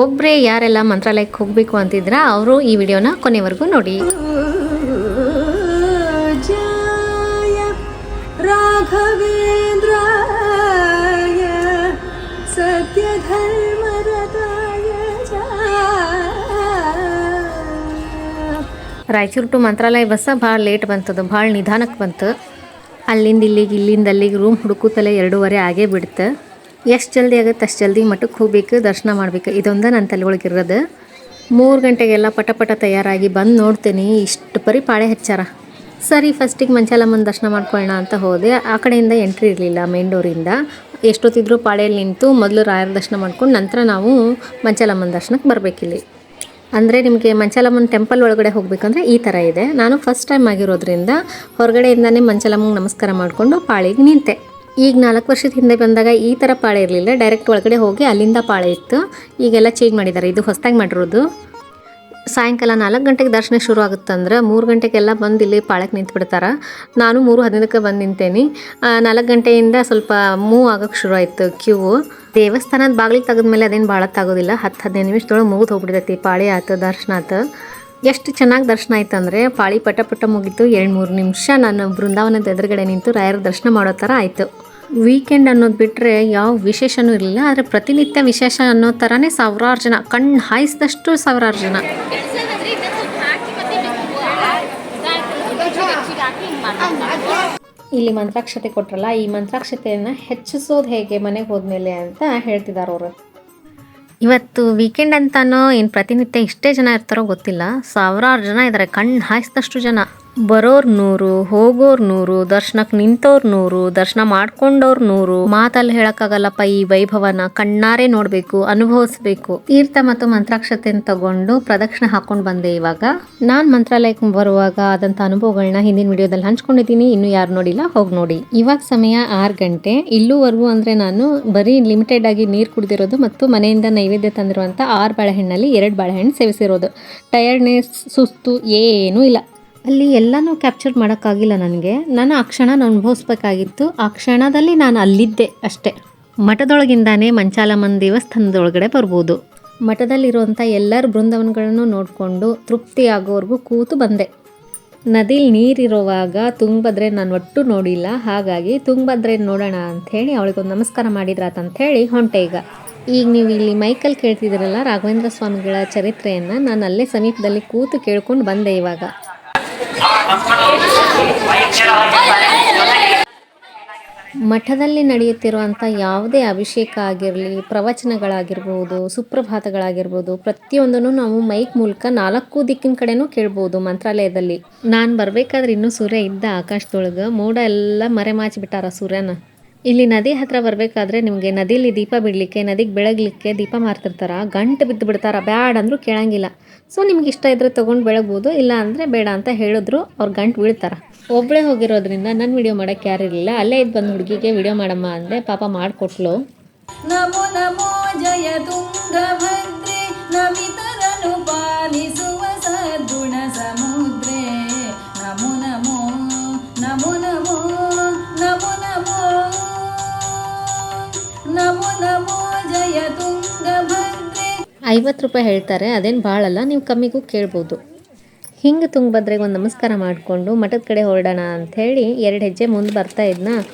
ಒಬ್ಬರೇ ಯಾರೆಲ್ಲ ಮಂತ್ರಾಲಯಕ್ಕೆ ಹೋಗಬೇಕು ಅಂತಿದ್ರೆ ಅವರು ಈ ವಿಡಿಯೋನ ಕೊನೆವರೆಗೂ ನೋಡಿ. ಜಯ ರಾಘವೇಂದ್ರಾಯ ಸತ್ಯ ಧರ್ಮರತಾಯ ರಾಯಚೂರು ಟು ಮಂತ್ರಾಲಯ ಬಸ್ಸ ಭಾಳ ಲೇಟ್ ಬಂತದು, ಭಾಳ ನಿಧಾನಕ್ಕೆ ಬಂತು. ಅಲ್ಲಿಂದ ಇಲ್ಲಿಗೆ ಇಲ್ಲಿಂದ ಅಲ್ಲಿಗೆ ರೂಮ್ ಹುಡುಕುತ್ತಲೇ 2:30 ಆಗೇ ಬಿಡ್ತು. ಎಷ್ಟು ಜಲ್ದಿ ಆಗುತ್ತೆ ಅಷ್ಟು ಜಲ್ದಿ ಮಠಕ್ಕೆ ಹೋಗ್ಬೇಕು, ದರ್ಶನ ಮಾಡಬೇಕು, ಇದೊಂದು ನನ್ನ ತಲೆ ಒಳಗಿರೋದು. 3 ಗಂಟೆಗೆಲ್ಲ ಪಟ ತಯಾರಾಗಿ ಬಂದು ನೋಡ್ತೀನಿ, ಇಷ್ಟು ಪರಿ ಪಾಳೆ ಹಚ್ಚಾರ. ಸರಿ ಫಸ್ಟಿಗೆ ಮಂಚಾಲಮ್ಮನ ದರ್ಶನ ಮಾಡ್ಕೊಳ್ಳೋಣ ಅಂತ ಹೋದೆ. ಆ ಕಡೆಯಿಂದ ಎಂಟ್ರಿ ಇರಲಿಲ್ಲ ಮೇನ್ ಡೋರಿಂದ. ಎಷ್ಟೊತ್ತಿದ್ರು ಪಾಳೆಯಲ್ಲಿ ನಿಂತು ಮೊದಲು ರಾಯರ ದರ್ಶನ ಮಾಡ್ಕೊಂಡು ನಂತರ ನಾವು ಮಂಚಾಲಮ್ಮನ ದರ್ಶನಕ್ಕೆ ಬರಬೇಕಿಲ್ಲಿ. ಅಂದರೆ ನಿಮಗೆ ಮಂಚಾಲಮ್ಮನ ಟೆಂಪಲ್ ಒಳಗಡೆ ಹೋಗಬೇಕಂದ್ರೆ ಈ ಥರ ಇದೆ. ನಾನು ಫಸ್ಟ್ ಟೈಮ್ ಆಗಿರೋದ್ರಿಂದ ಹೊರಗಡೆಯಿಂದನೇ ಮಂಚಾಲಮ್ಮಂಗೆ ನಮಸ್ಕಾರ ಮಾಡಿಕೊಂಡು ಪಾಳಿಗೆ ನಿಂತೆ. ಈಗ 4 ವರ್ಷದ ಹಿಂದೆ ಬಂದಾಗ ಈ ಥರ ಪಾಳೆ ಇರಲಿಲ್ಲ, ಡೈರೆಕ್ಟ್ ಒಳಗಡೆ ಹೋಗಿ ಅಲ್ಲಿಂದ ಪಾಳೆ ಇತ್ತು. ಈಗೆಲ್ಲ ಚೇಂಜ್ ಮಾಡಿದ್ದಾರೆ, ಇದು ಹೊಸದಾಗಿ ಮಾಡಿರೋದು. ಸಾಯಂಕಾಲ 4 ಗಂಟೆಗೆ ದರ್ಶನ ಶುರು ಆಗುತ್ತಂದ್ರೆ 3 ಗಂಟೆಗೆಲ್ಲ ಬಂದು ಇಲ್ಲಿ ಪಾಳಕ್ಕೆ ನಿಂತು ಬಿಡ್ತಾರೆ. ನಾನು 3:15ಕ್ಕೆ ಬಂದು ನಿಂತೇನೆ. 4 ಗಂಟೆಯಿಂದ ಸ್ವಲ್ಪ ಮೂವ್ ಆಗೋಕ್ಕೆ ಶುರು ಆಯಿತು ಕ್ಯೂ. ದೇವಸ್ಥಾನದ ಬಾಗಿಲು ತೆಗೆದ್ಮೇಲೆ ಅದೇನು ಭಾಳ ತಾಗೋದಿಲ್ಲ, 10-15 ನಿಮಿಷದೊಳಗೆ ಮುಗಿದು ಹೋಗ್ಬಿಡ್ತೈತಿ. ಪಾಳಿ ಆಯ್ತು, ದರ್ಶನ ಆಯ್ತು. ಎಷ್ಟು ಚೆನ್ನಾಗಿ ದರ್ಶನ ಆಯ್ತು ಅಂದರೆ ಪಾಳಿ ಪಟ ಮುಗೀತು. 2-3 ನಿಮಿಷ ನಾನು ಬೃಂದಾವನದ ಎದುರುಗಡೆ ನಿಂತು ರಾಯರ ದರ್ಶನ ಮಾಡೋ ಥರ ಆಯಿತು. ವೀಕೆಂಡ್ ಅನ್ನೋದು ಬಿಟ್ಟರೆ ಯಾವ ವಿಶೇಷನೂ ಇರಲಿಲ್ಲ, ಆದರೆ ಪ್ರತಿನಿತ್ಯ ವಿಶೇಷ ಅನ್ನೋ ಥರನೇ ಸಾವಿರಾರು ಜನ, ಕಣ್ಣು ಹಾಯಿಸಿದಷ್ಟು ಸಾವಿರಾರು ಜನ. ಇಲ್ಲಿ ಮಂತ್ರಾಕ್ಷತೆ ಕೊಟ್ರಲ್ಲ, ಈ ಮಂತ್ರಾಕ್ಷತೆಯನ್ನು ಹೆಚ್ಚಿಸೋದು ಹೇಗೆ ಮನೆಗೆ ಹೋದ್ಮೇಲೆ ಅಂತ ಹೇಳ್ತಿದ್ದಾರೆ ಅವರು. ಇವತ್ತು ವೀಕೆಂಡ್ ಅಂತಾನೋ ಏನು ಪ್ರತಿನಿತ್ಯ ಇಷ್ಟೇ ಜನ ಇರ್ತಾರೋ ಗೊತ್ತಿಲ್ಲ, ಸಾವಿರಾರು ಜನ ಇದ್ದಾರೆ, ಕಣ್ಣು ಹಾಯಿಸಿದಷ್ಟು ಜನ. ಬರೋರು 100, ಹೋಗೋರು 100, ದರ್ಶನಕ್ಕೆ ನಿಂತವ್ರು 100, ದರ್ಶನ ಮಾಡ್ಕೊಂಡವ್ರು 100. ಮಾತಲ್ಲಿ ಹೇಳಕ್ಕಾಗಲ್ಲಪ್ಪ, ಈ ವೈಭವನ ಕಣ್ಣಾರೆ ನೋಡಬೇಕು, ಅನುಭವಿಸ್ಬೇಕು. ತೀರ್ಥ ಮತ್ತು ಮಂತ್ರಾಕ್ಷತೆಯನ್ನು ತಗೊಂಡು ಪ್ರದಕ್ಷಿಣೆ ಹಾಕೊಂಡು ಬಂದೆ. ಇವಾಗ ನಾನು ಮಂತ್ರಾಲಯಕ್ಕೆ ಬರುವಾಗ ಆದಂಥ ಅನುಭವಗಳನ್ನ ಹಿಂದಿನ ವಿಡಿಯೋದಲ್ಲಿ ಹಂಚ್ಕೊಂಡಿದ್ದೀನಿ, ಇನ್ನೂ ಯಾರು ನೋಡಿಲ್ಲ ಹೋಗಿ ನೋಡಿ. ಇವಾಗ ಸಮಯ 6 ಗಂಟೆ. ಇಲ್ಲೂವರೆಗೂ ಅಂದರೆ ನಾನು ಬರೀ ಲಿಮಿಟೆಡ್ ಆಗಿ ನೀರು ಕುಡಿದಿರೋದು ಮತ್ತು ಮನೆಯಿಂದ ನೈವೇದ್ಯ ತಂದಿರುವಂಥ 6 ಬಾಳೆಹಣ್ಣಲ್ಲಿ 2 ಬಾಳೆಹಣ್ಣು ಸೇವಿಸಿರೋದು. ಟಯರ್ಡ್ನೆಸ್, ಸುಸ್ತು ಏನೂ ಇಲ್ಲ. ಅಲ್ಲಿ ಎಲ್ಲನೂ ಕ್ಯಾಪ್ಚರ್ ಮಾಡೋಕ್ಕಾಗಿಲ್ಲ ನನಗೆ. ನಾನು ಆ ಕ್ಷಣ ಅನುಭವಿಸ್ಬೇಕಾಗಿತ್ತು. ಆ ಕ್ಷಣದಲ್ಲಿ ನಾನು ಅಲ್ಲಿದ್ದೆ ಅಷ್ಟೇ. ಮಠದೊಳಗಿಂದಾನೇ ಮಂಚಾಲಮ್ಮನ ದೇವಸ್ಥಾನದೊಳಗಡೆ ಬರ್ಬೋದು. ಮಠದಲ್ಲಿರುವಂಥ ಎಲ್ಲರ ಬೃಂದಾವನಗಳನ್ನು ನೋಡಿಕೊಂಡು ತೃಪ್ತಿ ಆಗೋವರೆಗೂ ಕೂತು ಬಂದೆ. ನದಿಲಿ ನೀರಿರುವಾಗ ತುಂಗಭದ್ರೆ ನಾನು ಒಟ್ಟು ನೋಡಿಲ್ಲ, ಹಾಗಾಗಿ ತುಂಗಭದ್ರೆ ನೋಡೋಣ ಅಂಥೇಳಿ ಅವಳಿಗೊಂದು ನಮಸ್ಕಾರ ಮಾಡಿದ್ರಾತಂಥೇಳಿ ಹೊಂಟೆ. ಈಗ ನೀವು ಇಲ್ಲಿ ಮೈಕಲ್ಲಿ ಕೇಳ್ತಿದ್ದೀರಲ್ಲ ರಾಘವೇಂದ್ರ ಸ್ವಾಮಿಗಳ ಚರಿತ್ರೆಯನ್ನು, ನಾನು ಅಲ್ಲೇ ಸಮೀಪದಲ್ಲಿ ಕೂತು ಕೇಳ್ಕೊಂಡು ಬಂದೆ. ಇವಾಗ ಮಠದಲ್ಲಿ ನಡೆಯುತ್ತಿರುವಂಥ ಯಾವುದೇ ಅಭಿಷೇಕ ಆಗಿರಲಿ, ಪ್ರವಚನಗಳಾಗಿರ್ಬೋದು, ಸುಪ್ರಭಾತಗಳಾಗಿರ್ಬೋದು, ಪ್ರತಿಯೊಂದನ್ನು ನಾವು ಮೈಕ್ ಮೂಲಕ 4 ದಿಕ್ಕಿನ ಕಡೆನೂ ಕೇಳ್ಬೋದು ಮಂತ್ರಾಲಯದಲ್ಲಿ. ನಾನು ಬರಬೇಕಾದ್ರೆ ಇನ್ನೂ ಸೂರ್ಯ ಇದ್ದ ಆಕಾಶದೊಳಗೆ, ಮೋಡ ಎಲ್ಲ ಮರೆಮಾಚಿಬಿಟ್ಟಾರ ಸೂರ್ಯನ. ಇಲ್ಲಿ ನದಿ ಹತ್ರ ಬರಬೇಕಾದ್ರೆ ನಿಮಗೆ ನದಿಲಿ ದೀಪ ಬಿಡಲಿಕ್ಕೆ, ನದಿಗೆ ಬೆಳಗ್ಲಿಕ್ಕೆ ದೀಪ ಮಾರ್ತಿರ್ತಾರೆ. ಗಂಟು ಬಿದ್ದು ಬಿಡ್ತಾರೆ, ಬ್ಯಾಡ ಅಂದರೂ ಕೇಳಂಗಿಲ್ಲ. ಸೊ ನಿಮ್ಗೆ ಇಷ್ಟ ಇದ್ರೆ ತೊಗೊಂಡು ಬೆಳಗ್ಬೋದು, ಇಲ್ಲ ಅಂದರೆ ಬೇಡ ಅಂತ ಹೇಳಿದ್ರು ಅವ್ರು ಗಂಟು ಬೀಳ್ತಾರೆ. ಒಬ್ಬಳೇ ಹೋಗಿರೋದ್ರಿಂದ ನನ್ನ ವಿಡಿಯೋ ಮಾಡೋಕ್ಕೆ ಯಾರು ಇರಲಿಲ್ಲ. ಅಲ್ಲೇ ಇದ್ದು ಬಂದು ಹುಡುಗಿಗೆ ವಿಡಿಯೋ ಮಾಡಮ್ಮ ಅಂದೆ, ಪಾಪ ಮಾಡಿಕೊಟ್ಲು. ನಮೋ ನಮೋ ಜಯ ತುಂಗಭದ್ರೇ, ನಮಿತರನು ಪಾಲಿಸುವ ಸದ್ಗುಣ ಸಮುದ್ರೇ. ನಮೋ ನಮೋ ನಮೋ ನಮೋ ನಮೋ ನಮೋ ನಮೋ ನಮೋ ಜಯ ತುಂಗಭದ್ರೇ. 50 ರೂಪಾಯಿ ಹೇಳ್ತಾರೆ, ಅದೇನು ಭಾಳಲ್ಲ, ನೀವು ಕಮ್ಮಿಗೂ ಕೇಳ್ಬೋದು. ಹಿಂಗೆ ತುಂಗಭದ್ರೆಗೆ ಒಂದು ನಮಸ್ಕಾರ ಮಾಡಿಕೊಂಡು ಮಠದ ಕಡೆ ಹೊರಡೋಣ ಅಂಥೇಳಿ 2 ಹೆಜ್ಜೆ ಮುಂದೆ ಬರ್ತಾ ಇದ್ನ,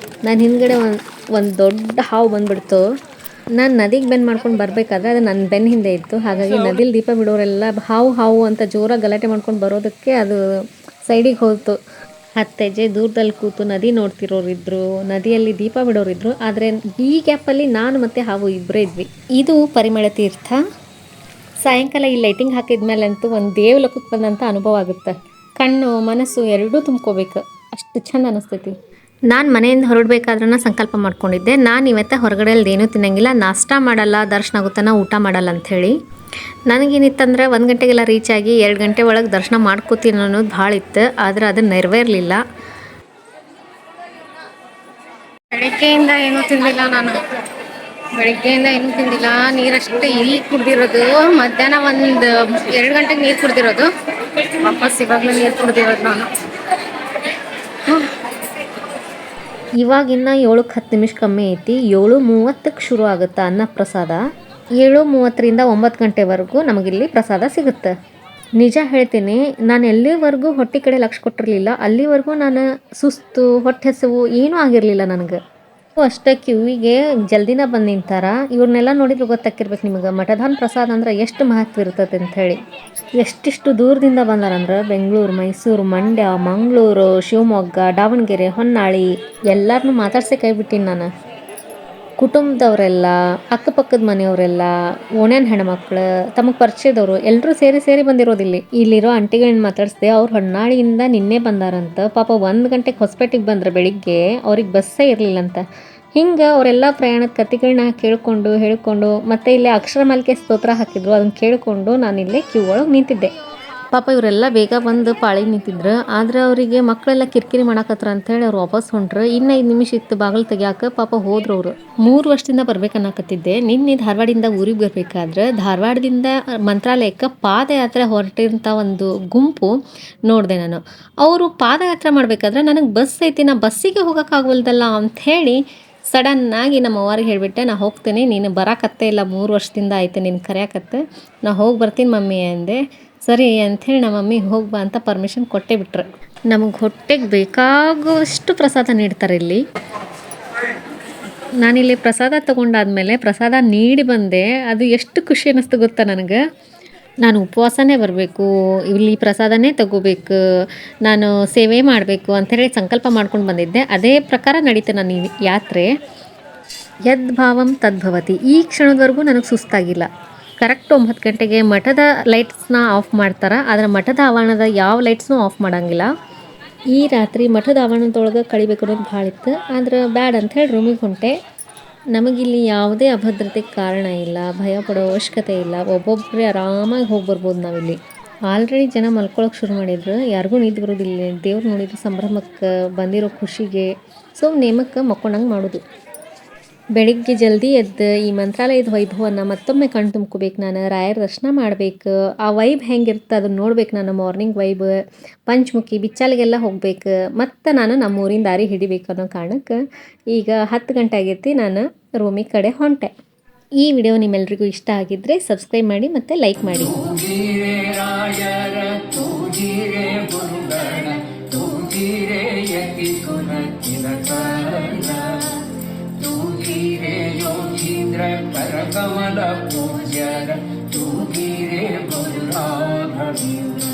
ನಾನು ಹಿಂದ್ಗಡೆ ಒಂದು ದೊಡ್ಡ ಹಾವು ಬಂದುಬಿಡ್ತು. ನಾನು ನದಿಗೆ ಬೆನ್ನು ಮಾಡ್ಕೊಂಡು ಬರಬೇಕಾದ್ರೆ ಅದು ನನ್ನ ಬೆನ್ನ ಹಿಂದೆ ಇತ್ತು. ಹಾಗಾಗಿ ನದಿಲಿ ದೀಪ ಬಿಡೋರೆಲ್ಲ ಹಾವು ಅಂತ ಜೋರಾಗಿ ಗಲಾಟೆ ಮಾಡ್ಕೊಂಡು ಬರೋದಕ್ಕೆ ಅದು ಸೈಡಿಗೆ ಹೋಯ್ತು. 10 ಹೆಜ್ಜೆ ದೂರದಲ್ಲಿ ಕೂತು ನದಿ ನೋಡ್ತಿರೋರಿದ್ರು, ನದಿಯಲ್ಲಿ ದೀಪ ಬಿಡೋರಿದ್ರು. ಆದರೆ ಈ ಗ್ಯಾಪಲ್ಲಿ ನಾನು ಮತ್ತು ಹಾವು ಇಬ್ಬರೇ ಇದ್ವಿ. ಇದು ಪರಿಮಳ ತೀರ್ಥ. ಸಾಯಂಕಾಲ ಈ ಲೈಟಿಂಗ್ ಹಾಕಿದ್ಮೇಲೆ ಅಂತೂ ಒಂದು ದೇವಲೋಕಕ್ಕೆ ಬಂದಂಥ ಅನುಭವ ಆಗುತ್ತೆ. ಕಣ್ಣು ಮನಸ್ಸು ಎರಡೂ ತುಂಬ್ಕೋಬೇಕು, ಅಷ್ಟು ಚಂದ ಅನ್ನಿಸ್ತೈತಿ. ನಾನು ಮನೆಯಿಂದ ಹೊರಡಬೇಕಾದ್ರೂ ಸಂಕಲ್ಪ ಮಾಡ್ಕೊಂಡಿದ್ದೆ, ನಾನು ಇವತ್ತು ಹೊರಗಡೆಯಲ್ಲಿ ಏನೂ ತಿನ್ನಂಗಿಲ್ಲ, ನಾಷ್ಟ ಮಾಡಲ್ಲ, ದರ್ಶನ ಆಗುತ್ತಾನ ಊಟ ಮಾಡಲ್ಲ ಅಂಥೇಳಿ. ನನಗೇನಿತ್ತಂದ್ರೆ 1 ಗಂಟೆಗೆಲ್ಲ ರೀಚ್ ಆಗಿ 2 ಗಂಟೆ ಒಳಗೆ ದರ್ಶನ ಮಾಡ್ಕೋತೀನಿ ಅನ್ನೋದು ಭಾಳ ಇತ್ತು. ಆದರೆ ಅದು ನೆರವೇರಲಿಲ್ಲ. ಬೆಳಗ್ಗೆಯಿಂದ ಏನೂ ತಿಂದಿಲ್ಲ ನಾನು, ಬೆಳಗ್ಗೆಯಿಂದ ಏನೂ ತಿಂದಿಲ್ಲ. ನೀರಷ್ಟೇ ಇಲ್ಲಿ ಕುಡ್ದಿರೋದು. ಮಧ್ಯಾಹ್ನ 2 ಗಂಟೆಗೆ ನೀರು ಕುಡ್ದಿರೋದು, ವಾಪಸ್ ಇವಾಗಲೂ ನೀರು ಕುಡ್ದಿರೋದು ನಾನು. ಇವಾಗಿನ್ನ 7-10 ನಿಮಿಷ ಕಮ್ಮಿ ಐತಿ. 7:30ಕ್ಕೆ ಶುರು ಆಗುತ್ತೆ ಅನ್ನಪ್ರಸಾದ. 7:30ರಿಂದ 9 ಗಂಟೆವರೆಗೂ ನಮಗಿಲ್ಲಿ ಪ್ರಸಾದ ಸಿಗುತ್ತೆ. ನಿಜ ಹೇಳ್ತೀನಿ, ನಾನು ಎಲ್ಲಿವರೆಗೂ ಹೊಟ್ಟೆ ಕಡೆ ಲಕ್ಷ್ಯ ಕೊಟ್ಟಿರಲಿಲ್ಲ, ಅಲ್ಲಿವರೆಗೂ ನಾನು ಸುಸ್ತು, ಹೊಟ್ಟೆ ಹಸಿವು ಏನೂ ಆಗಿರಲಿಲ್ಲ ನನಗೆ. ಅಷ್ಟೇ ಕ್ಯೂವಿಗೆ ಜಲ್ದಿನ ಬಂದು ನಿಂತಾರ. ಇವ್ರನ್ನೆಲ್ಲ ನೋಡಿದ್ರೆ ಗೊತ್ತಾಕಿರ್ಬೇಕು ನಿಮಗೆ ಮಠದಾನ ಪ್ರಸಾದ ಅಂದ್ರೆ ಎಷ್ಟು ಮಹತ್ವ ಇರ್ತದೆ ಅಂಥೇಳಿ. ಎಷ್ಟಿಷ್ಟು ದೂರದಿಂದ ಬಂದಾರಂದ್ರೆ ಬೆಂಗಳೂರು, ಮೈಸೂರು, ಮಂಡ್ಯ, ಮಂಗಳೂರು, ಶಿವಮೊಗ್ಗ, ದಾವಣಗೆರೆ, ಹೊನ್ನಾಳಿ ಎಲ್ಲರನ್ನೂ ಮಾತಾಡ್ಸೇ ಕೈ ಬಿಟ್ಟಿನಿ ನಾನು. ಕುಟುಂಬದವರೆಲ್ಲ, ಅಕ್ಕಪಕ್ಕದ ಮನೆಯವರೆಲ್ಲ, ಓಣ್ಯಾನ ಹೆಣ್ಮಕ್ಳು, ತಮಗೆ ಪರಿಚಯದವರು ಎಲ್ಲರೂ ಸೇರಿ ಬಂದಿರೋದಿಲ್ಲಿ. ಇಲ್ಲಿರೋ ಆಂಟಿಗಳನ್ನ ಮಾತಾಡಿಸ್ದೆ. ಅವ್ರು ಹೊನ್ನಾಳಿಯಿಂದ ನಿನ್ನೆ ಬಂದಾರಂತ. ಪಾಪ 1 ಗಂಟೆಗೆ ಹೊಸಪೇಟೆಗೆ ಬಂದ್ರೆ ಬೆಳಿಗ್ಗೆ, ಅವ್ರಿಗೆ ಬಸ್ಸೇ ಇರಲಿಲ್ಲಂತ. ಹಿಂಗೆ ಅವರೆಲ್ಲ ಪ್ರಯಾಣದ ಕಥೆಗಳನ್ನ ಹೇಳ್ಕೊಂಡು ಮತ್ತೆ ಇಲ್ಲೇ ಅಕ್ಷರ ಮಾಲಿಕೆ ಸ್ತೋತ್ರ ಹಾಕಿದ್ರು, ಅದನ್ನು ಕೇಳಿಕೊಂಡು ನಾನಿಲ್ಲೇ ಕ್ಯೂ ಒಳಗೆ ನಿಂತಿದ್ದೆ. ಪಾಪ ಇವರೆಲ್ಲ ಬೇಗ ಬಂದು ಪಾಳಿಗೆ ನಿಂತಿದ್ರು. ಆದರೆ ಅವರಿಗೆ ಮಕ್ಕಳೆಲ್ಲ ಕಿರಿಕಿರಿ ಮಾಡಾಕತ್ರ ಅಂಥೇಳಿ ಅವ್ರು ವಾಪಸ್ ಹೊಂಟ್ರು. ಇನ್ನು 5 ನಿಮಿಷ ಇತ್ತು ಬಾಗಿಲು ತೆಗಿಯಾಕ. ಪಾಪ ಹೋದ್ರು ಅವರು. 3 ವರ್ಷದಿಂದ ಬರ್ಬೇಕನ್ನಕತ್ತಿದ್ದೆ. ನಿನ್ನೆ ಧಾರವಾಡದಿಂದ ಊರಿಗೆ ಬರಬೇಕಾದ್ರೆ ಧಾರವಾಡದಿಂದ ಮಂತ್ರಾಲಯಕ್ಕೆ ಪಾದಯಾತ್ರೆ ಹೊರಟಿರೋಂಥ ಒಂದು ಗುಂಪು ನೋಡಿದೆ ನಾನು. ಅವರು ಪಾದಯಾತ್ರೆ ಮಾಡಬೇಕಾದ್ರೆ ನನಗೆ ಬಸ್ ಐತಿ, ನಾ ಬಸ್ಸಿಗೆ ಹೋಗೋಕ್ಕಾಗವಲ್ದಲ್ಲ ಅಂಥೇಳಿ ಸಡನ್ನಾಗಿ ನಮ್ಮ ಅವ್ವರಿಗೆ ಹೇಳಿಬಿಟ್ಟೆ, ನಾ ಹೋಗ್ತೀನಿ, ನೀನು ಬರೋಕತ್ತೆ ಇಲ್ಲ, 3 ವರ್ಷದಿಂದ ಆಯ್ತು ನೀನು ಕರೆಯಾಕತ್ತೆ, ನಾ ಹೋಗಿ ಬರ್ತೀನಿ ಮಮ್ಮಿ ಅಂದೆ. ಸರಿ ಅಂಥೇಳಿ ನಮ್ಮ ಮಮ್ಮಿ ಹೋಗಿ ಬಾ ಅಂತ ಪರ್ಮಿಷನ್ ಕೊಟ್ಟೇ ಬಿಟ್ರು. ನಮಗೆ ಹೊಟ್ಟೆಗೆ ಬೇಕಾಗುವಷ್ಟು ಪ್ರಸಾದ ನೀಡ್ತಾರೆ ಇಲ್ಲಿ. ನಾನಿಲ್ಲಿ ಪ್ರಸಾದ ತೊಗೊಂಡಾದ್ಮೇಲೆ ಪ್ರಸಾದ ನೀಡಿ ಬಂದೆ. ಅದು ಎಷ್ಟು ಖುಷಿ ಅನ್ನಿಸ್ತು ಗೊತ್ತಾ ನನಗೆ. ನಾನು ಉಪವಾಸನೇ ಬರಬೇಕು, ಇಲ್ಲಿ ಪ್ರಸಾದನೇ ತಗೋಬೇಕು, ನಾನು ಸೇವೆ ಮಾಡಬೇಕು ಅಂಥೇಳಿ ಸಂಕಲ್ಪ ಮಾಡ್ಕೊಂಡು ಬಂದಿದ್ದೆ. ಅದೇ ಪ್ರಕಾರ ನಡೀತೆ ನನ್ನ ಈ ಯಾತ್ರೆ. ಯದ್ಭಾವಂ ತದ್ಭವತಿ. ಈ ಕ್ಷಣದವರೆಗೂ ನನಗೆ ಸುಸ್ತಾಗಿಲ್ಲ. ಕರೆಕ್ಟ್ 9 ಗಂಟೆಗೆ ಮಠದ ಲೈಟ್ಸ್ನ ಆಫ್ ಮಾಡ್ತಾರೆ. ಆದರೆ ಮಠದ ಆವರಣದ ಯಾವ ಲೈಟ್ಸ್ನೂ ಆಫ್ ಮಾಡೋಂಗಿಲ್ಲ. ಈ ರಾತ್ರಿ ಮಠದ ಆವರಣದೊಳಗೆ ಕಳಿಬೇಕು ಅನ್ನೋದು ಭಾಳ ಇತ್ತು. ಆದ್ರೆ ಬ್ಯಾಡ್ ಅಂಥೇಳಿ ರೂಮಿಗೆ ಹೊಂಟೆ. ನಮಗಿಲ್ಲಿ ಯಾವುದೇ ಅಭದ್ರತೆಗೆ ಕಾರಣ ಇಲ್ಲ, ಭಯ ಪಡೋ ಅವಶ್ಯಕತೆ ಇಲ್ಲ. ಒಬ್ಬೊಬ್ಬರೇ ಆರಾಮಾಗಿ ಹೋಗಿ ಬರ್ಬೋದು ನಾವಿಲ್ಲಿ. ಆಲ್ರೆಡಿ ಜನ ಮಲ್ಕೊಳ್ಳೋಕೆ ಶುರು ಮಾಡಿದ್ರು. ಯಾರಿಗೂ ನಿದ್ದೆ ಬರೋದಿಲ್ಲ. ದೇವ್ರು ನೋಡಿದ್ರು ಸಂಭ್ರಮಕ್ಕೆ, ಬಂದಿರೋ ಖುಷಿಗೆ ಸೊ ನೇಮಕ್ಕೆ ಮಕ್ಕೊಂಡಂಗೆ ಮಾಡೋದು. ಬೆಳಿಗ್ಗೆ ಜಲ್ದಿ ಎದ್ದು ಈ ಮಂತ್ರಾಲಯದ ವೈಭವವನ್ನು ಮತ್ತೊಮ್ಮೆ ಕಣ್ಣು ತುಂಬ್ಕೋಬೇಕು. ನಾನು ರಾಯರ ದರ್ಶನ ಮಾಡಬೇಕು. ಆ ವೈಬ್ ಹೆಂಗಿರುತ್ತೆ ಅದನ್ನು ನೋಡ್ಬೇಕು. ನಾನು ಮಾರ್ನಿಂಗ್ ವೈಬ್, ಪಂಚಮುಖಿ, ಬಿಚ್ಚಾಲಿಗೆಲ್ಲ ಹೋಗ್ಬೇಕು. ಮತ್ತು ನಾನು ನಮ್ಮೂರಿನ ದಾರಿ ಹಿಡಿಬೇಕು ಅನ್ನೋ ಕಾರಣಕ್ಕೆ ಈಗ 10 ಗಂಟೆ ಆಗೈತಿ, ನಾನು ರೂಮಿಗೆ ಕಡೆ ಹೊಂಟೆ. ಈ ವಿಡಿಯೋ ನಿಮ್ಮೆಲ್ರಿಗೂ ಇಷ್ಟ ಆಗಿದ್ದರೆ ಸಬ್ಸ್ಕ್ರೈಬ್ ಮಾಡಿ ಮತ್ತು ಲೈಕ್ ಮಾಡಿ. ಕರಕಮಲ ಪೂಜ್ಯರ ತೂಗಿರೆ ಗುರು ರಾಘವೇಂದ್ರ